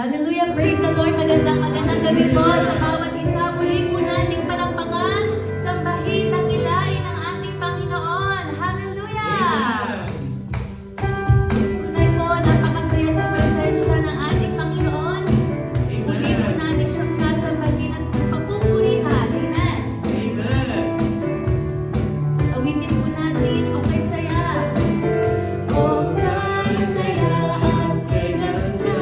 Hallelujah! Praise the Lord! Magandang gabi po sa bawat isa. Muli po nating palakpakan, sambahin, dakilain ang ating Panginoon. Hallelujah! Tunay po, napakasaya sa presensya ng ating Panginoon. Muli po natin siyang sasambahin at papupurihan. Amen! Amen! Awitin po natin, okay saya. Okay saya at kay ganda.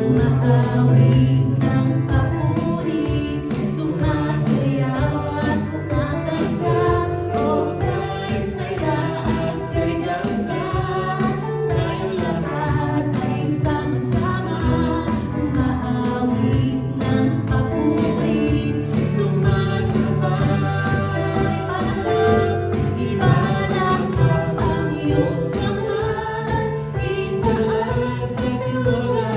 Maawit ng papuri, sumasayaw at kumakanta. O kay saya at kay ganda, tayong lahat ay sama-sama. Maawit ng papuri, sumasabay. Ipalakpak ang iyong kamay, itaas ang iyong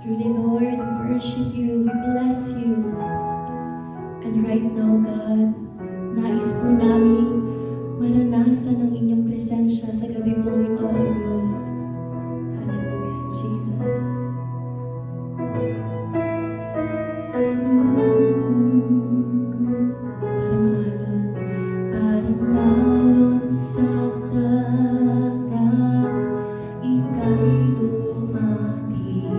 Truly, Lord, we worship you, we bless you. And right now, God, nais po namin maranasan ang inyong presensya sa gabi po ito, O Diyos. Hallelujah, Jesus. Parang alon sa dagat, ika'y dumating.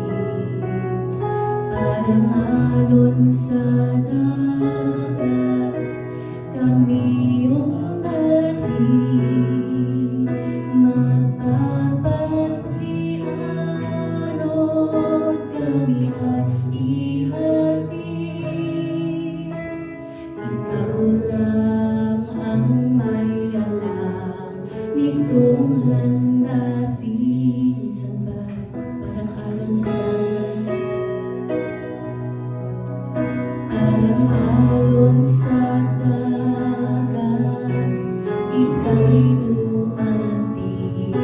Parang alon sa dagat, kami iyong daling. Magpapaglian at kami ay ihatid. Ikaw lang ang may alam nitong landasin. Saan ba? Parang alon sa dagat. Parang alon sa dagat, ika'y dumating.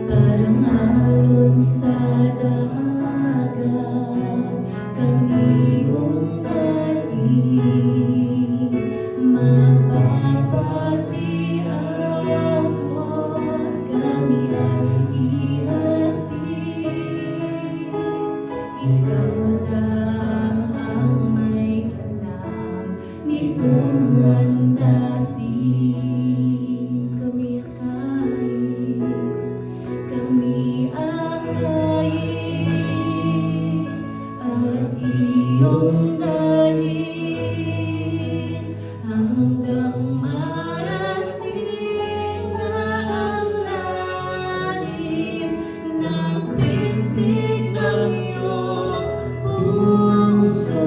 Parang alon sa dagat, kami iyong daling. Mapapagdian mo't kami ay ihatid. Ikaw lang ang may alam nitong landasin. Kami akayin at iyong dalhin hanggang marating na ang lalim ng titig ng iyong puso.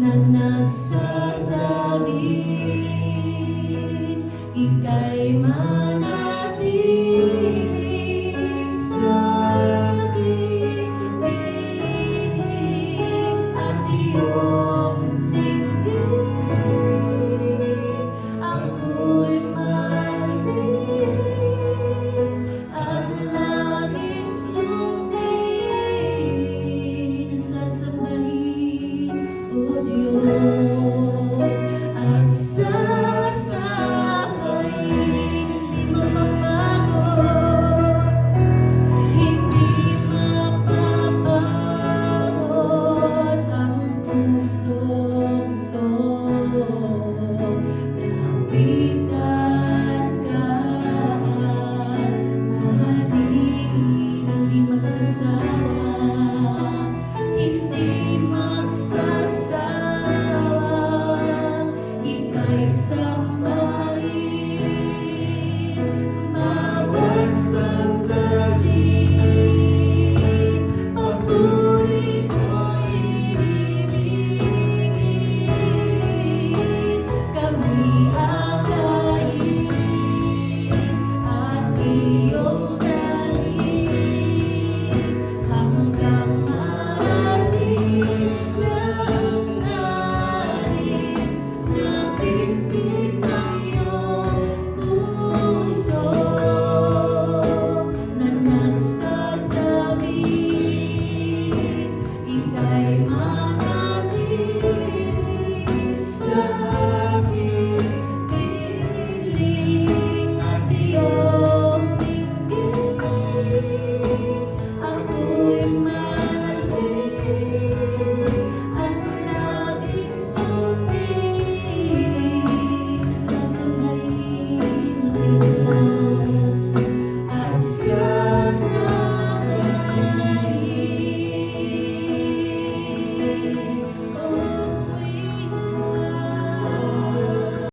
na nagsasabing ika'y